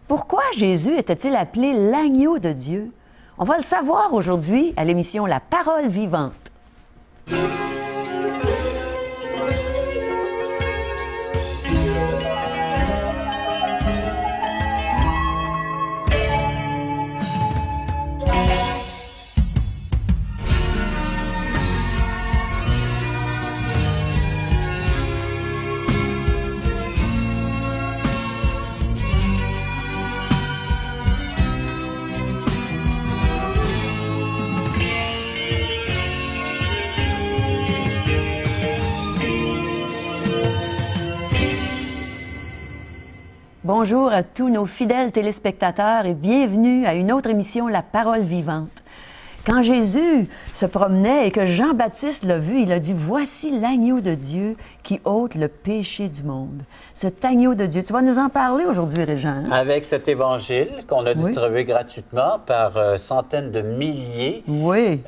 Pourquoi Jésus était-il appelé l'agneau de Dieu? On va le savoir aujourd'hui à l'émission La Parole vivante. Bonjour à tous nos fidèles téléspectateurs et bienvenue à une autre émission La Parole vivante. Quand Jésus se promenait et que Jean-Baptiste l'a vu, il a dit « Voici l'agneau de Dieu qui ôte le péché du monde. » Cet agneau de Dieu, tu vas nous en parler aujourd'hui, Régent. Avec cet évangile qu'on a distribué gratuitement par centaines de milliers. Oui.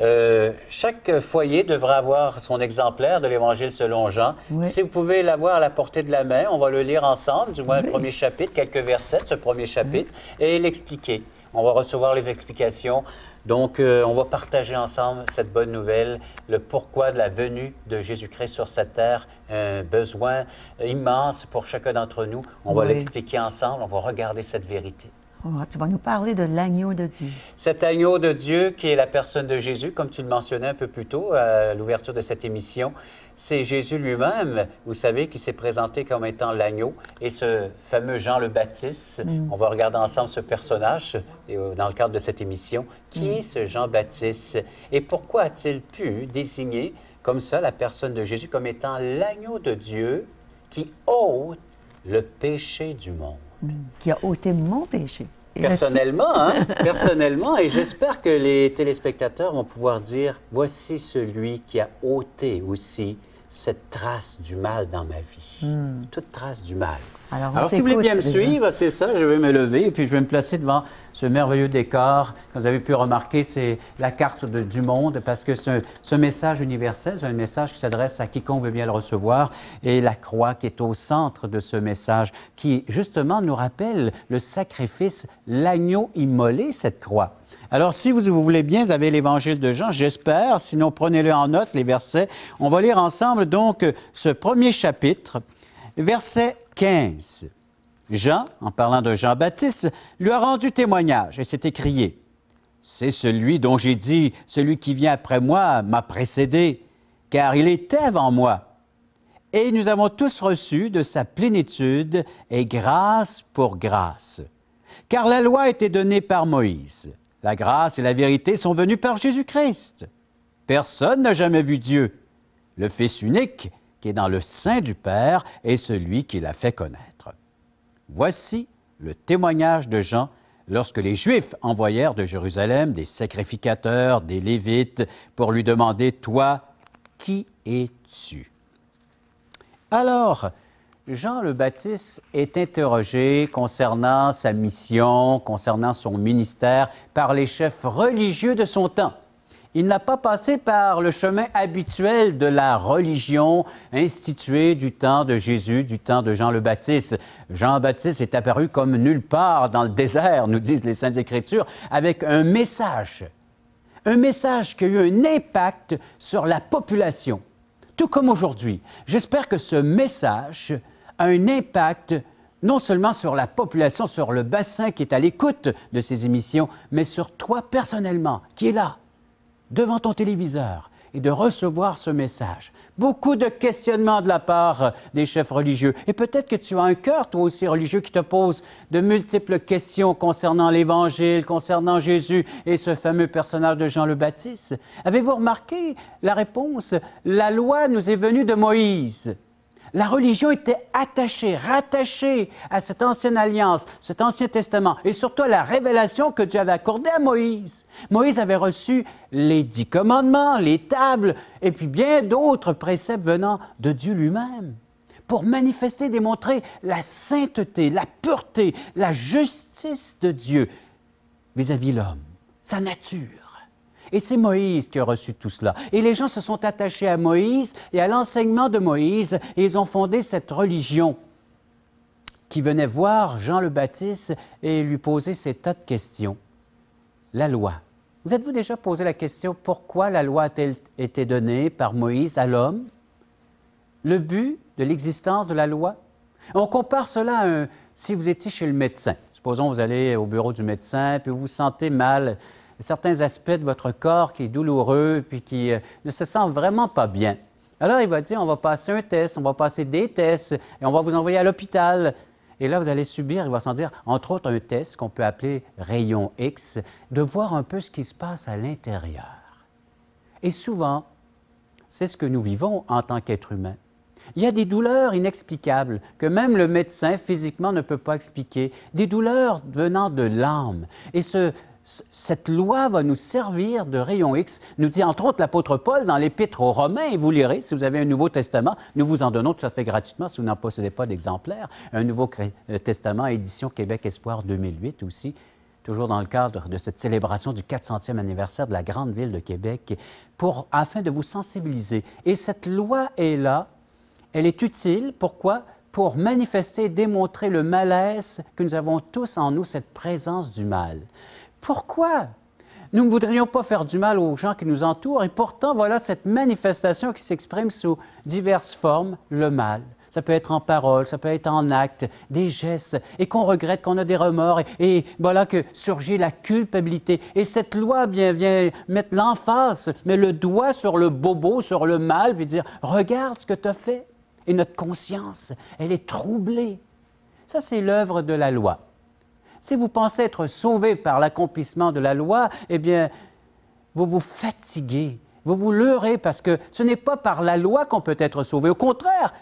Chaque foyer devra avoir son exemplaire de l'évangile selon Jean. Oui. Si vous pouvez l'avoir à la portée de la main, on va le lire ensemble, du moins le premier chapitre, quelques versets de ce premier chapitre, et l'expliquer. On va recevoir les explications. Donc, on va partager ensemble cette bonne nouvelle, le pourquoi de la venue de Jésus-Christ sur cette terre, un besoin immense pour chacun d'entre nous. On va l'expliquer ensemble, on va regarder cette vérité. Oh, tu vas nous parler de l'agneau de Dieu. Cet agneau de Dieu qui est la personne de Jésus, comme tu le mentionnais un peu plus tôt à l'ouverture de cette émission, c'est Jésus lui-même, vous savez, qui s'est présenté comme étant l'agneau. Et ce fameux Jean le Baptiste, on va regarder ensemble ce personnage dans le cadre de cette émission. Qui est ce Jean Baptiste? Et pourquoi a-t-il pu désigner comme ça la personne de Jésus comme étant l'agneau de Dieu qui ôte le péché du monde? Qui a ôté mon péché. Personnellement, hein? Personnellement, et j'espère que les téléspectateurs vont pouvoir dire, voici celui qui a ôté aussi cette trace du mal dans ma vie. Toute trace du mal. Alors si vous voulez bien me suivre, c'est ça, je vais me lever et puis je vais me placer devant ce merveilleux décor. Comme vous avez pu remarquer, c'est la carte du monde parce que ce message universel, c'est un message qui s'adresse à quiconque veut bien le recevoir et la croix qui est au centre de ce message qui, justement, nous rappelle le sacrifice, l'agneau immolé, cette croix. Alors, si vous voulez bien, vous avez l'Évangile de Jean, j'espère, sinon prenez-le en note, les versets. On va lire ensemble donc ce premier chapitre, verset 15. Jean, en parlant de Jean-Baptiste, lui a rendu témoignage et s'est écrié, « C'est celui dont j'ai dit, celui qui vient après moi m'a précédé, car il était avant moi. Et nous avons tous reçu de sa plénitude et grâce pour grâce. Car la loi a été donnée par Moïse. La grâce et la vérité sont venues par Jésus-Christ. Personne n'a jamais vu Dieu. Le Fils unique, qui est dans le sein du Père, est celui qui l'a fait connaître. » Voici le témoignage de Jean lorsque les Juifs envoyèrent de Jérusalem des sacrificateurs, des Lévites, pour lui demander, « Toi, qui es-tu? » Alors, Jean le Baptiste est interrogé concernant sa mission, concernant son ministère, par les chefs religieux de son temps. Il n'a pas passé par le chemin habituel de la religion instituée du temps de Jésus, du temps de Jean le Baptiste. Jean le Baptiste est apparu comme nulle part dans le désert, nous disent les Saintes Écritures, avec un message qui a eu un impact sur la population, tout comme aujourd'hui. J'espère que ce message a un impact non seulement sur la population, sur le bassin qui est à l'écoute de ces émissions, mais sur toi personnellement, qui est là, devant ton téléviseur, et de recevoir ce message. Beaucoup de questionnements de la part des chefs religieux. Et peut-être que tu as un cœur, toi aussi, religieux, qui te pose de multiples questions concernant l'Évangile, concernant Jésus et ce fameux personnage de Jean le Baptiste. Avez-vous remarqué la réponse? La loi nous est venue de Moïse. La religion était attachée, rattachée à cette ancienne alliance, cet ancien testament, et surtout à la révélation que Dieu avait accordée à Moïse. Moïse avait reçu les 10 commandements, les tables, et puis bien d'autres préceptes venant de Dieu lui-même, pour manifester, démontrer la sainteté, la pureté, la justice de Dieu vis-à-vis de l'homme, sa nature. Et c'est Moïse qui a reçu tout cela. Et les gens se sont attachés à Moïse et à l'enseignement de Moïse, et ils ont fondé cette religion. qui venaient voir Jean le Baptiste et lui poser ces tas de questions. La loi. Vous êtes-vous déjà posé la question pourquoi la loi a-t-elle été donnée par Moïse à l'homme? Le but de l'existence de la loi? On compare cela à si vous étiez chez le médecin. Supposons que vous allez au bureau du médecin, puis vous vous sentez mal, certains aspects de votre corps qui est douloureux, puis qui ne se sent vraiment pas bien. Alors il va dire, on va passer un test, on va passer des tests, et on va vous envoyer à l'hôpital. Et là, vous allez subir, il va s'en dire, entre autres, un test qu'on peut appeler rayon X, de voir un peu ce qui se passe à l'intérieur. Et souvent, c'est ce que nous vivons en tant qu'être humain. Il y a des douleurs inexplicables que même le médecin physiquement ne peut pas expliquer, des douleurs venant de l'âme. Et cette loi va nous servir de rayon X, nous dit entre autres l'apôtre Paul dans l'Épître aux Romains, et vous lirez, si vous avez un Nouveau Testament, nous vous en donnons tout à fait gratuitement si vous n'en possédez pas d'exemplaire, un Nouveau Testament, édition Québec Espoir 2008 aussi, toujours dans le cadre de cette célébration du 400e anniversaire de la grande ville de Québec, afin de vous sensibiliser. Et cette loi est là, elle est utile, pourquoi? Pour manifester et démontrer le malaise que nous avons tous en nous, cette présence du mal. Pourquoi? Nous ne voudrions pas faire du mal aux gens qui nous entourent, et pourtant, voilà cette manifestation qui s'exprime sous diverses formes, le mal. Ça peut être en parole, ça peut être en actes, des gestes, et qu'on regrette, qu'on a des remords, et voilà que surgit la culpabilité. Et cette loi vient mettre l'emphase, met le doigt sur le bobo, sur le mal, puis dire, regarde ce que tu as fait. Et notre conscience, elle est troublée. Ça, c'est l'œuvre de la loi. Si vous pensez être sauvé par l'accomplissement de la loi, eh bien, vous vous fatiguez, vous vous leurrez, parce que ce n'est pas par la loi qu'on peut être sauvé. Au contraire,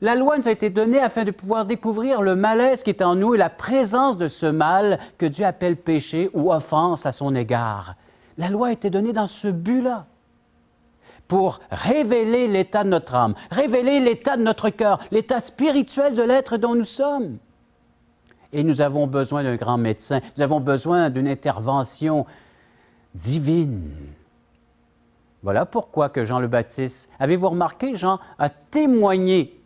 la loi nous a été donnée afin de pouvoir découvrir le malaise qui est en nous et la présence de ce mal que Dieu appelle péché ou offense à son égard. La loi a été donnée dans ce but-là, pour révéler l'état de notre âme, révéler l'état de notre cœur, l'état spirituel de l'être dont nous sommes. Et nous avons besoin d'un grand médecin, nous avons besoin d'une intervention divine. Voilà pourquoi que Jean le Baptiste, avez-vous remarqué, Jean a témoigné.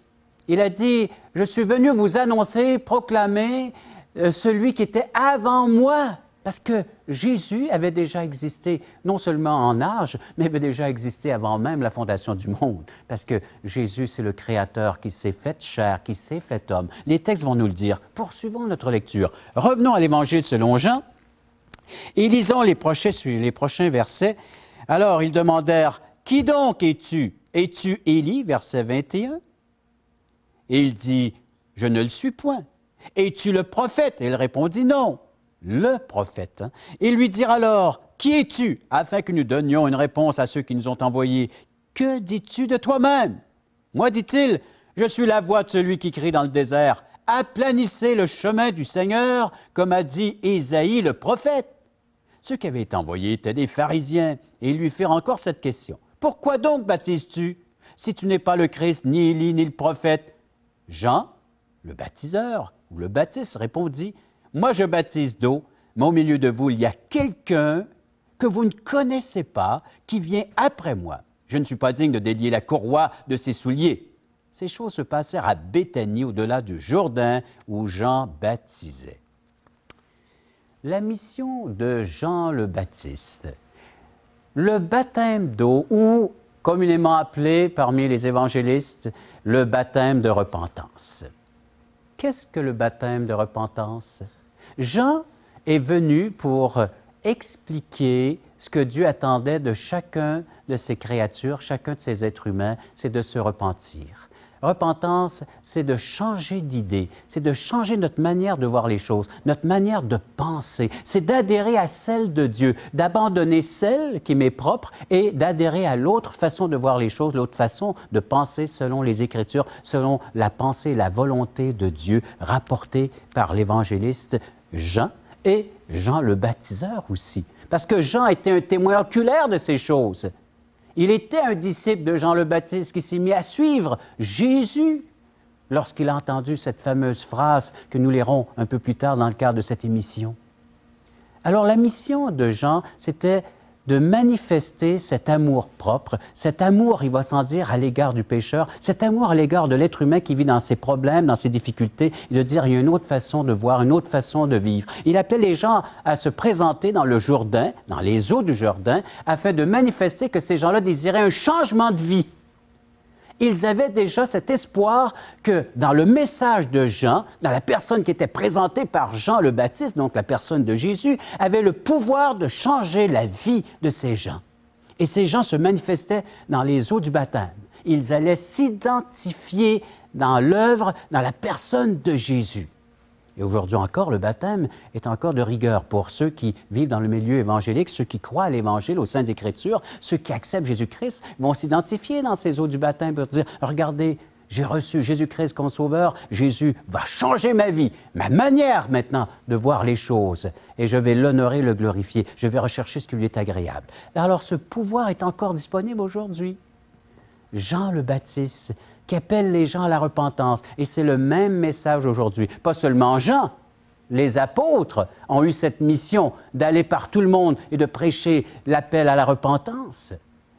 Il a dit, je suis venu vous annoncer, proclamer celui qui était avant moi. Parce que Jésus avait déjà existé, non seulement en âge, mais avait déjà existé avant même la fondation du monde. Parce que Jésus, c'est le Créateur qui s'est fait chair, qui s'est fait homme. Les textes vont nous le dire. Poursuivons notre lecture. Revenons à l'Évangile selon Jean et lisons les prochains versets. Alors, ils demandèrent, « Qui donc es-tu? Es-tu Élie? » Verset 21. Et il dit, « Je ne le suis point. » « Es-tu le prophète? » Et il répondit, « Non. » Le prophète. Ils lui dirent alors, « Qui es-tu? » Afin que nous donnions une réponse à ceux qui nous ont envoyés. « Que dis-tu de toi-même? » Moi, dit-il, « Je suis la voix de celui qui crie dans le désert. Aplanissez le chemin du Seigneur, comme a dit Ésaïe le prophète. » Ceux qui avaient été envoyés étaient des pharisiens, et ils lui firent encore cette question. « Pourquoi donc baptises-tu, si tu n'es pas le Christ, ni Élie, ni le prophète? » Jean, le baptiseur, ou le Baptiste, répondit, « Moi je baptise d'eau, mais au milieu de vous, il y a quelqu'un que vous ne connaissez pas, qui vient après moi. Je ne suis pas digne de délier la courroie de ses souliers. » Ces choses se passèrent à Béthanie, au-delà du Jourdain, où Jean baptisait. La mission de Jean le Baptiste, le baptême d'eau, ou communément appelé parmi les évangélistes, le baptême de repentance. Qu'est-ce que le baptême de repentance? Jean est venu pour expliquer ce que Dieu attendait de chacun de ses créatures, chacun de ses êtres humains, c'est de se repentir. Repentance, c'est de changer d'idée, c'est de changer notre manière de voir les choses, notre manière de penser, c'est d'adhérer à celle de Dieu, d'abandonner celle qui m'est propre et d'adhérer à l'autre façon de voir les choses, l'autre façon de penser selon les Écritures, selon la pensée et la volonté de Dieu rapportée par l'évangéliste Jean et Jean le baptiseur aussi. Parce que Jean était un témoin oculaire de ces choses. Il était un disciple de Jean le Baptiste qui s'est mis à suivre Jésus lorsqu'il a entendu cette fameuse phrase que nous lirons un peu plus tard dans le cadre de cette émission. Alors la mission de Jean, c'était de manifester cet amour propre, cet amour, il va sans dire, à l'égard du pécheur, cet amour à l'égard de l'être humain qui vit dans ses problèmes, dans ses difficultés, et de dire, il y a une autre façon de voir, une autre façon de vivre. Il appelait les gens à se présenter dans le Jourdain, dans les eaux du Jourdain, afin de manifester que ces gens-là désiraient un changement de vie. Ils avaient déjà cet espoir que dans le message de Jean, dans la personne qui était présentée par Jean le Baptiste, donc la personne de Jésus, avait le pouvoir de changer la vie de ces gens. Et ces gens se manifestaient dans les eaux du baptême. Ils allaient s'identifier dans l'œuvre, dans la personne de Jésus. Et aujourd'hui encore, le baptême est encore de rigueur pour ceux qui vivent dans le milieu évangélique, ceux qui croient à l'Évangile, au sein des Écritures, ceux qui acceptent Jésus-Christ vont s'identifier dans ces eaux du baptême pour dire, regardez, j'ai reçu Jésus-Christ comme sauveur, Jésus va changer ma vie, ma manière maintenant de voir les choses, et je vais l'honorer, le glorifier, je vais rechercher ce qui lui est agréable. Alors ce pouvoir est encore disponible aujourd'hui. Jean le Baptiste, qui appelle les gens à la repentance. Et c'est le même message aujourd'hui. Pas seulement Jean, les apôtres ont eu cette mission d'aller par tout le monde et de prêcher l'appel à la repentance.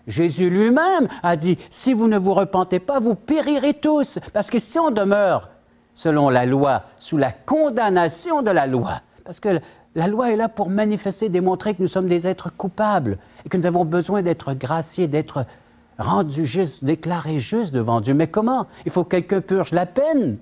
Jésus lui-même a dit, si vous ne vous repentez pas, vous périrez tous. Parce que si on demeure selon la loi, sous la condamnation de la loi, parce que la loi est là pour manifester, démontrer que nous sommes des êtres coupables et que nous avons besoin d'être graciés, d'être rendu juste, déclaré juste devant Dieu. Mais comment? Il faut que quelqu'un purge la peine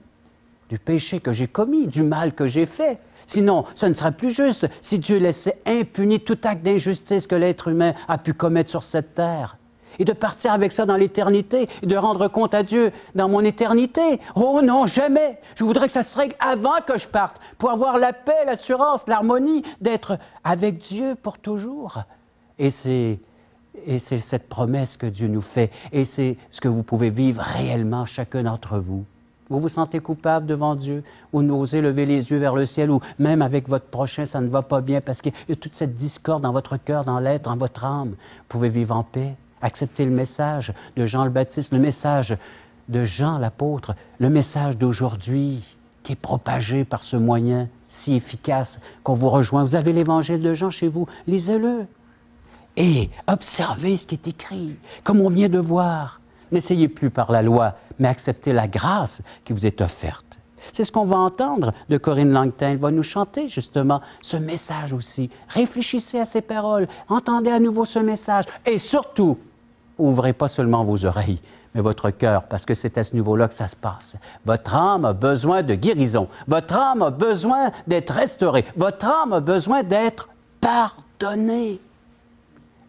du péché que j'ai commis, du mal que j'ai fait. Sinon, ce ne sera plus juste si Dieu laissait impuni tout acte d'injustice que l'être humain a pu commettre sur cette terre. Et de partir avec ça dans l'éternité, et de rendre compte à Dieu dans mon éternité. Oh non, jamais! Je voudrais que ça se règle avant que je parte, pour avoir la paix, l'assurance, l'harmonie, d'être avec Dieu pour toujours. Et c'est cette promesse que Dieu nous fait, et c'est ce que vous pouvez vivre réellement, chacun d'entre vous. Vous vous sentez coupable devant Dieu, ou n'osez lever les yeux vers le ciel, ou même avec votre prochain, ça ne va pas bien, parce qu'il y a toute cette discorde dans votre cœur, dans l'être, dans votre âme. Vous pouvez vivre en paix, accepter le message de Jean le Baptiste, le message de Jean l'apôtre, le message d'aujourd'hui, qui est propagé par ce moyen si efficace qu'on vous rejoint. Vous avez l'évangile de Jean chez vous, lisez-le. Et observez ce qui est écrit, comme on vient de voir. N'essayez plus par la loi, mais acceptez la grâce qui vous est offerte. C'est ce qu'on va entendre de Corinne Langton. Elle va nous chanter justement ce message aussi. Réfléchissez à ces paroles, entendez à nouveau ce message et surtout, ouvrez pas seulement vos oreilles, mais votre cœur, parce que c'est à ce niveau-là que ça se passe. Votre âme a besoin de guérison. Votre âme a besoin d'être restaurée. Votre âme a besoin d'être pardonnée,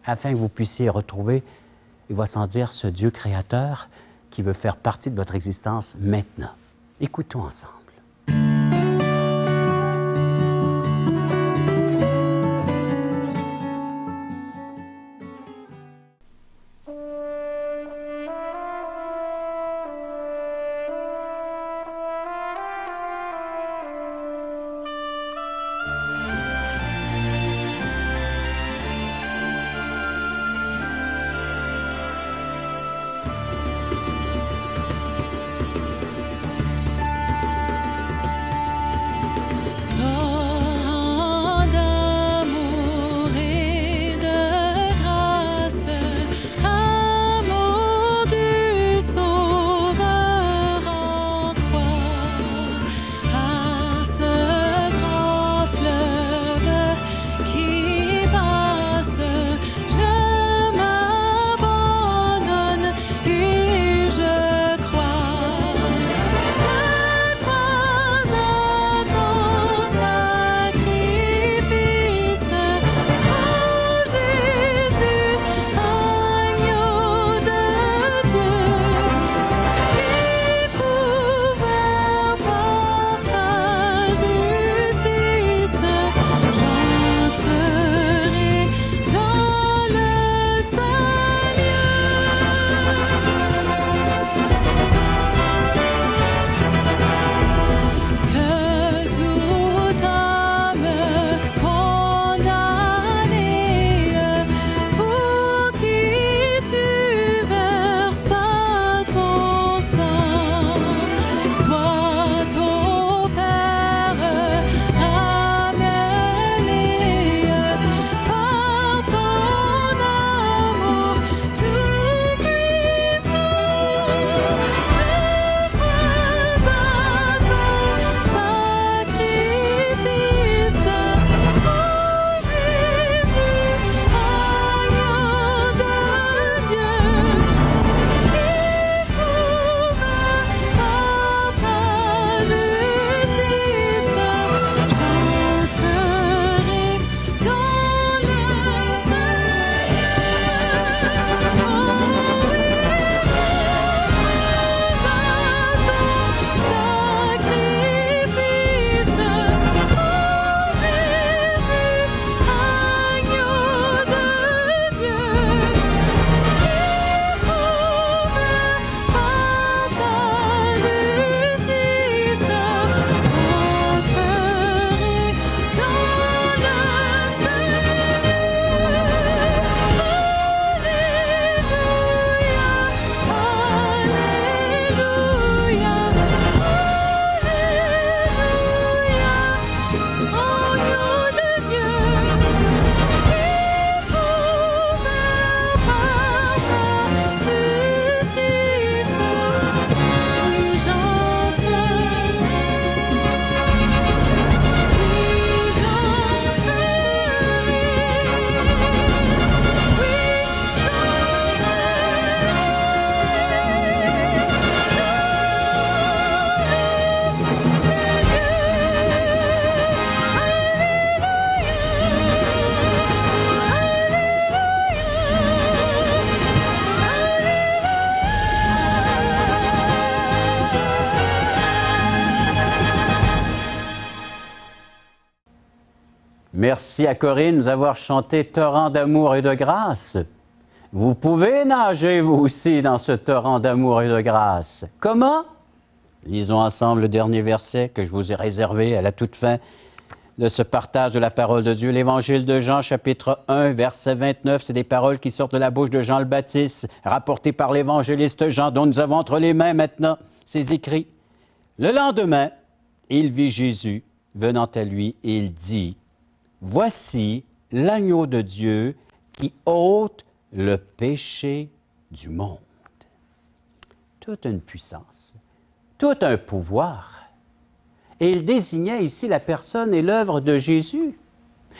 afin que vous puissiez retrouver, il va sans dire, ce Dieu créateur qui veut faire partie de votre existence maintenant. Écoutons ensemble. Merci à Corinne de nous avoir chanté Torrent d'amour et de grâce. Vous pouvez nager, vous aussi, dans ce torrent d'amour et de grâce. Comment? Lisons ensemble le dernier verset que je vous ai réservé à la toute fin de ce partage de la parole de Dieu. L'Évangile de Jean, chapitre 1, verset 29, c'est des paroles qui sortent de la bouche de Jean le Baptiste, rapportées par l'évangéliste Jean, dont nous avons entre les mains maintenant ces écrits. Le lendemain, il vit Jésus venant à lui et il dit, « Voici l'agneau de Dieu qui ôte le péché du monde. » Toute une puissance, tout un pouvoir. Et il désignait ici la personne et l'œuvre de Jésus.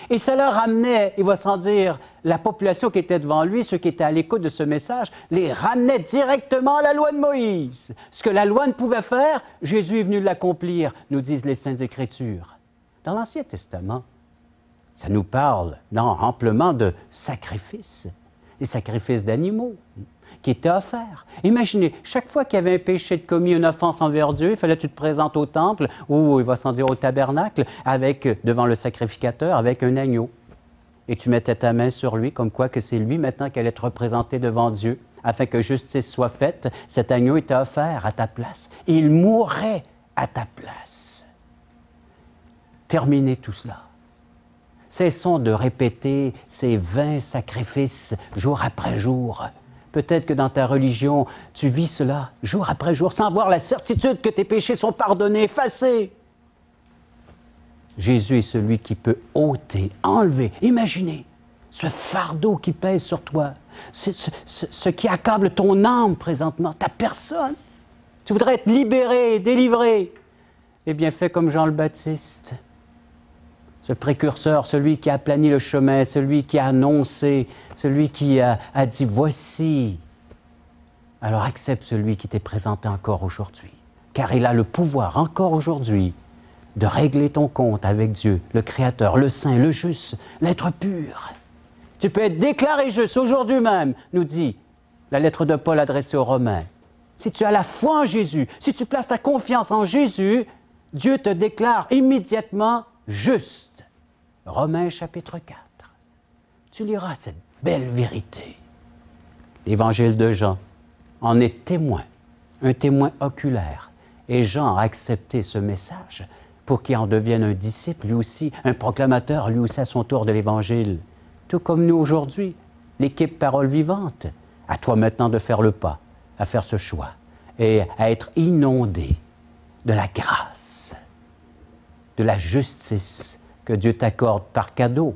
Et cela ramenait, il va sans dire, la population qui était devant lui, ceux qui étaient à l'écoute de ce message, les ramenait directement à la loi de Moïse. Ce que la loi ne pouvait faire, Jésus est venu l'accomplir, nous disent les Saintes Écritures. Dans l'Ancien Testament, ça nous parle amplement de sacrifices, des sacrifices d'animaux qui étaient offerts. Imaginez, chaque fois qu'il y avait un péché de commis, une offense envers Dieu, il fallait que tu te présentes au temple, ou il va sans dire au tabernacle, devant le sacrificateur, avec un agneau. Et tu mettais ta main sur lui, comme quoi que c'est lui maintenant qui allait être représenté devant Dieu, afin que justice soit faite. Cet agneau était offert à ta place. Et il mourrait à ta place. Terminez tout cela. Cessons de répéter ces vains sacrifices jour après jour. Peut-être que dans ta religion, tu vis cela jour après jour, sans avoir la certitude que tes péchés sont pardonnés, effacés. Jésus est celui qui peut ôter, enlever, imaginez, ce fardeau qui pèse sur toi, ce qui accable ton âme présentement, ta personne. Tu voudrais être libéré, délivré. Eh bien, fais comme Jean le Baptiste. Ce précurseur, celui qui a aplani le chemin, celui qui a annoncé, celui qui a dit « Voici ». Alors accepte celui qui t'est présenté encore aujourd'hui, car il a le pouvoir encore aujourd'hui de régler ton compte avec Dieu, le Créateur, le Saint, le Juste, l'être pur. Tu peux être déclaré juste aujourd'hui même, nous dit la lettre de Paul adressée aux Romains. Si tu as la foi en Jésus, si tu places ta confiance en Jésus, Dieu te déclare immédiatement juste. Romains chapitre 4. Tu liras cette belle vérité. L'Évangile de Jean en est témoin, un témoin oculaire. Et Jean a accepté ce message pour qu'il en devienne un disciple, lui aussi, un proclamateur, lui aussi à son tour de l'Évangile. Tout comme nous aujourd'hui, l'équipe Parole Vivante. À toi maintenant de faire le pas, à faire ce choix et à être inondé de la grâce, de la justice que Dieu t'accorde par cadeau,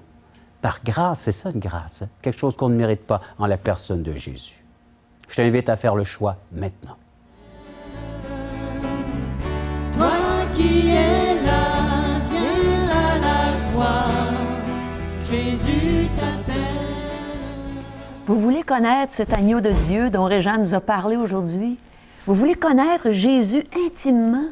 par grâce. C'est ça une grâce, quelque chose qu'on ne mérite pas en la personne de Jésus. Je t'invite à faire le choix maintenant. Toi qui es là, viens à la croix, Jésus t'appelle. Vous voulez connaître cet agneau de Dieu dont Réjean nous a parlé aujourd'hui? Vous voulez connaître Jésus intimement?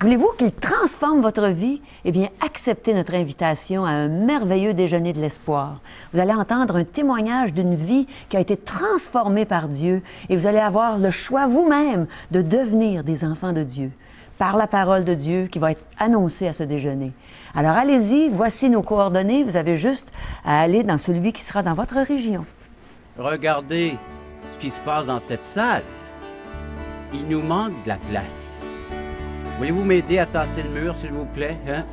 Voulez-vous qu'il transforme votre vie? Eh bien, acceptez notre invitation à un merveilleux déjeuner de l'espoir. Vous allez entendre un témoignage d'une vie qui a été transformée par Dieu et vous allez avoir le choix vous-même de devenir des enfants de Dieu par la parole de Dieu qui va être annoncée à ce déjeuner. Alors allez-y, voici nos coordonnées. Vous avez juste à aller dans celui qui sera dans votre région. Regardez ce qui se passe dans cette salle. Il nous manque de la place. Voulez-vous m'aider à tasser le mur, s'il vous plaît? Hein?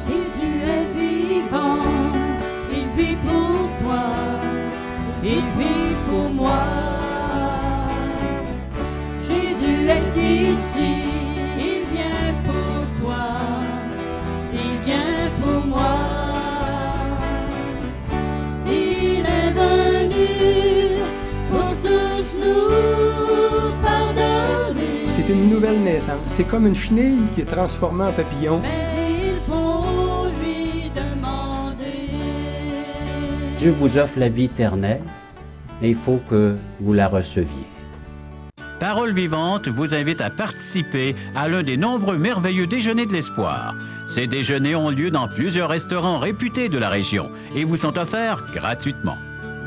Jésus est vivant, il vit pour toi, il vit pour moi. Jésus est ici, il vient pour toi, il vient pour moi. Il est venu pour tous nous pardonner. C'est une nouvelle naissance. C'est comme une chenille qui est transformée en papillon. Mais il faut lui demander. Dieu vous offre la vie éternelle, et il faut que vous la receviez. Parole Vivante vous invite à participer à l'un des nombreux merveilleux déjeuners de l'espoir. Ces déjeuners ont lieu dans plusieurs restaurants réputés de la région et vous sont offerts gratuitement.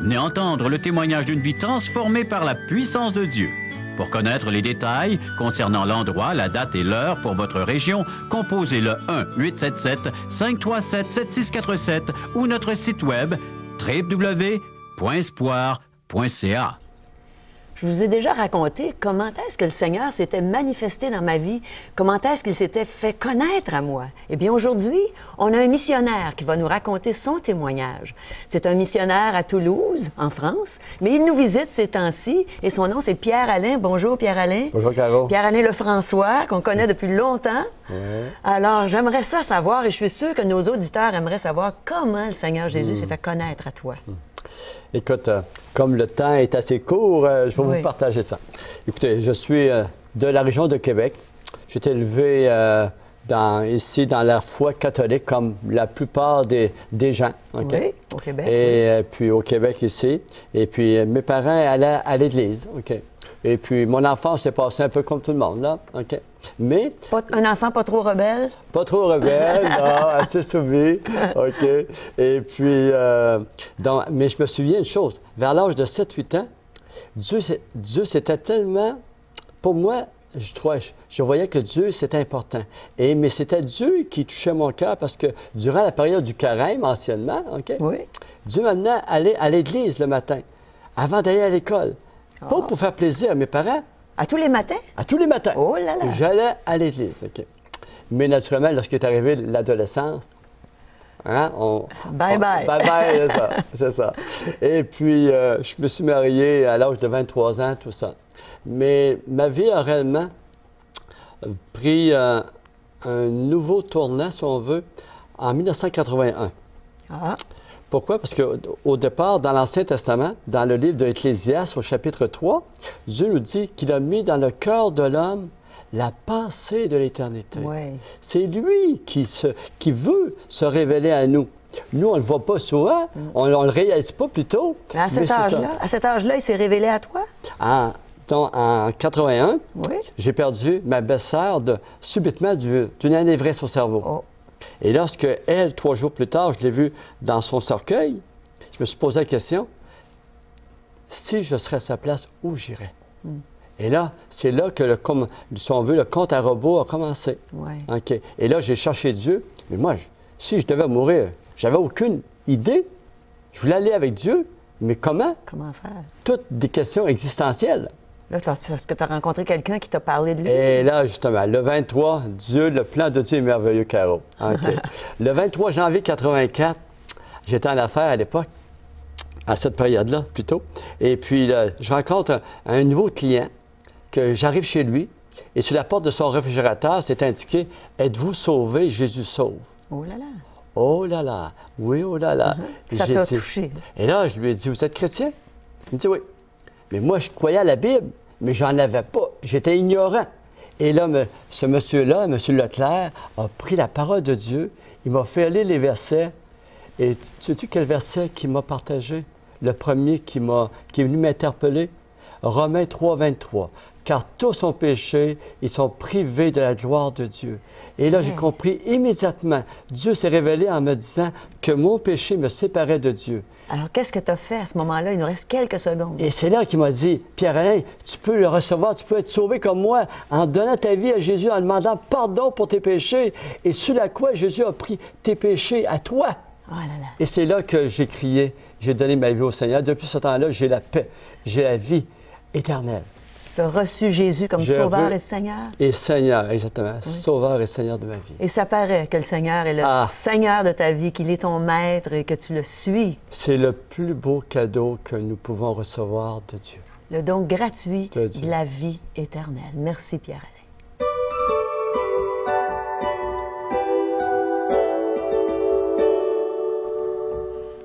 Venez entendre le témoignage d'une vie transformée par la puissance de Dieu. Pour connaître les détails concernant l'endroit, la date et l'heure pour votre région, composez le 1-877-537-7647 ou notre site web www.espoir.ca. Je vous ai déjà raconté comment est-ce que le Seigneur s'était manifesté dans ma vie, comment est-ce qu'il s'était fait connaître à moi. Eh bien, aujourd'hui, on a un missionnaire qui va nous raconter son témoignage. C'est un missionnaire à Toulouse, en France, mais il nous visite ces temps-ci et son nom, c'est Pierre-Alain. Bonjour, Pierre-Alain. Bonjour, Caro. Pierre-Alain Lefrançois, qu'on connaît depuis longtemps. Ouais. Alors, j'aimerais ça savoir, et je suis sûre que nos auditeurs aimeraient savoir comment le Seigneur Jésus s'est fait connaître à toi. Écoute, comme le temps est assez court, je vais Oui. vous partager ça. Écoutez, je suis de la région de Québec. J'ai été élevé ici dans la foi catholique, comme la plupart des gens. OK? Oui, au Québec. Et puis au Québec ici. Et puis mes parents allaient à l'église. OK? Et puis mon enfance s'est passée un peu comme tout le monde, là. OK? Mais Un enfant pas trop rebelle? pas trop rebelle, non, assez soumis, OK. Et puis, mais je me souviens une chose, vers l'âge de 7-8 ans, Dieu c'était tellement, pour moi, je voyais que Dieu, c'était important. Mais c'était Dieu qui touchait mon cœur parce que durant la période du carême, anciennement, OK, Oui. Dieu m'amenait à aller à l'église le matin, avant d'aller à l'école. Pas pour faire plaisir à mes parents, À tous les matins? à tous les matins. Oh là là! J'allais à l'église, OK. Mais naturellement, lorsqu'il est arrivé l'adolescence, hein, Bye bye. Bye bye, c'est ça. Et puis, je me suis marié à l'âge de 23 ans, tout ça. Mais ma vie a réellement pris un nouveau tournant, si on veut, en 1981. Ah, Pourquoi? Parce qu'au départ, dans l'Ancien Testament, dans le livre de l'Ecclésiaste, au chapitre 3, Dieu nous dit qu'il a mis dans le cœur de l'homme la pensée de l'éternité. oui. C'est lui qui veut se révéler à nous. Nous, on ne le voit pas souvent, on ne le réalise pas plutôt. Mais à mais cet âge-là, il s'est révélé à toi? En 81, Oui. j'ai perdu ma belle-sœur subitement d'une anévresse au cerveau. Oh. Et lorsque elle, 3 jours plus tard, je l'ai vue dans son cercueil, je me suis posé la question, si je serais à sa place, où j'irais? Et là, c'est là que, si on veut, le compte à rebours a commencé. Oui. OK. Et là, j'ai cherché Dieu. Mais moi, si je devais mourir, j'avais aucune idée. Je voulais aller avec Dieu. Mais comment? Comment faire? Toutes des questions existentielles. Là, est-ce que tu as rencontré quelqu'un qui t'a parlé de lui? Et là, justement, le 23, le plan de Dieu est merveilleux, Caro. OK. Le 23 janvier 84, j'étais en affaires à l'époque, à cette période-là, plutôt. Et puis, je rencontre un nouveau client, que j'arrive chez lui, et sur la porte de son réfrigérateur, c'est indiqué « Êtes-vous sauvé? Jésus sauve. » Oh là là! Oh là là! Oui, oh là là! Ça J'ai t'a dit- touché. Et là, je lui ai dit « Vous êtes chrétien? » Il me dit « Oui. » Mais moi, je croyais à la Bible, mais j'en avais pas. J'étais ignorant. Et là, ce monsieur-là, M. Leclerc, a pris la parole de Dieu. Il m'a fait lire les versets. Et sais-tu quel verset qu'il m'a partagé? Le premier qui est venu m'interpeller? Romains 3, 23. Car tous ont péché, ils sont privés de la gloire de Dieu. Et là, j'ai compris immédiatement. Dieu s'est révélé en me disant que mon péché me séparait de Dieu. Alors, qu'est-ce que tu as fait à ce moment-là? Il nous reste quelques secondes. Et c'est là qu'il m'a dit, Pierre-Alain, tu peux le recevoir, tu peux être sauvé comme moi en donnant ta vie à Jésus, en demandant pardon pour tes péchés. Et sur la croix, Jésus a pris tes péchés à toi. Oh là là! Et c'est là que j'ai crié, j'ai donné ma vie au Seigneur. Depuis ce temps-là, j'ai la paix, j'ai la vie éternelle. Tu as reçu Jésus comme Je Sauveur veux- et Seigneur. Et Seigneur, exactement, Sauveur et Seigneur de ma vie. Et ça paraît que le Seigneur est le Ah. Seigneur de ta vie, qu'il est ton maître et que tu le suis. C'est le plus beau cadeau que nous pouvons recevoir de Dieu. Le don gratuit De Dieu. de la vie éternelle. Merci, Pierre-Alain.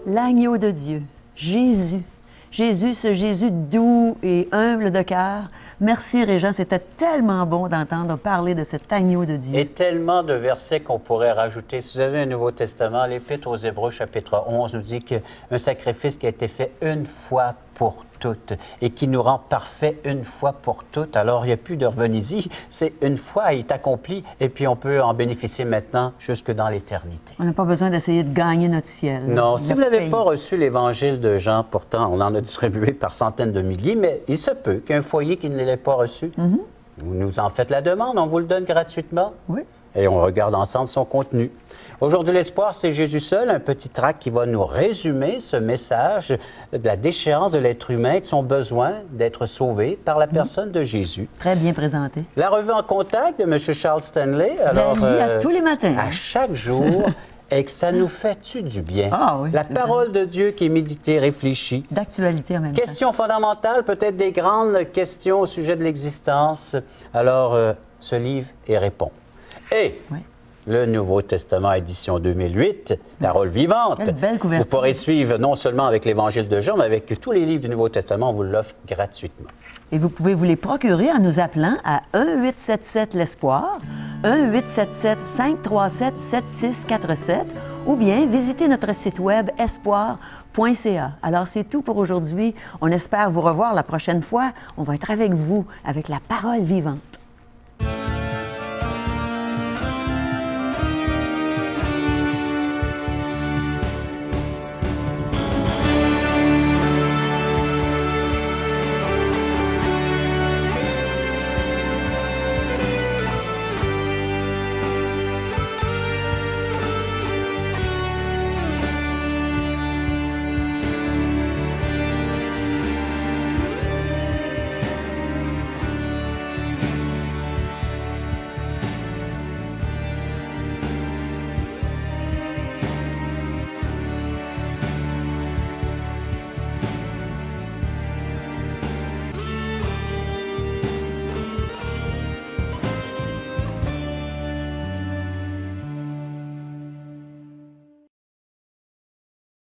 L'agneau de Dieu, Jésus. Jésus, ce Jésus doux et humble de cœur. Merci, Régent, c'était tellement bon d'entendre parler de cet agneau de Dieu. Et tellement de versets qu'on pourrait rajouter. Si vous avez un Nouveau Testament, l'Épître aux Hébreux, chapitre 11, nous dit qu'un sacrifice qui a été fait une fois pour toutes et qui nous rend parfaits une fois pour toutes. Alors, il n'y a plus de revenez-y. C'est une fois, il est accompli et puis on peut en bénéficier maintenant jusque dans l'éternité. On n'a pas besoin d'essayer de gagner notre ciel. Non, Il si a vous n'avez payé. pas reçu l'Évangile de Jean, pourtant on en a distribué par centaines de milliers, mais il se peut qu'il y ait un foyer qui ne l'ait pas reçu. Vous nous en faites la demande, on vous le donne gratuitement. Oui. Et on regarde ensemble son contenu. Aujourd'hui, l'espoir, c'est Jésus seul, un petit tract qui va nous résumer ce message de la déchéance de l'être humain et de son besoin d'être sauvé par la personne de Jésus. Très bien présenté. La revue en contact de M. Charles Stanley. Alors, à tous les matins. à chaque jour, et que ça nous fait-tu du bien. Ah oui, La c'est parole de Dieu qui est méditée, réfléchie. D'actualité en même temps. Question fondamentale, peut-être des grandes questions au sujet de l'existence. Alors, ce livre y répond. Et Oui. le Nouveau Testament, édition 2008, Parole vivante. Quelle belle couverture. Vous pourrez suivre non seulement avec l'Évangile de Jean, mais avec tous les livres du Nouveau Testament, on vous l'offre gratuitement. Et vous pouvez vous les procurer en nous appelant à 1-877-l'Espoir, 1-877-537-7647 ou bien visiter notre site web espoir.ca. Alors, c'est tout pour aujourd'hui. On espère vous revoir la prochaine fois. On va être avec vous avec la parole vivante.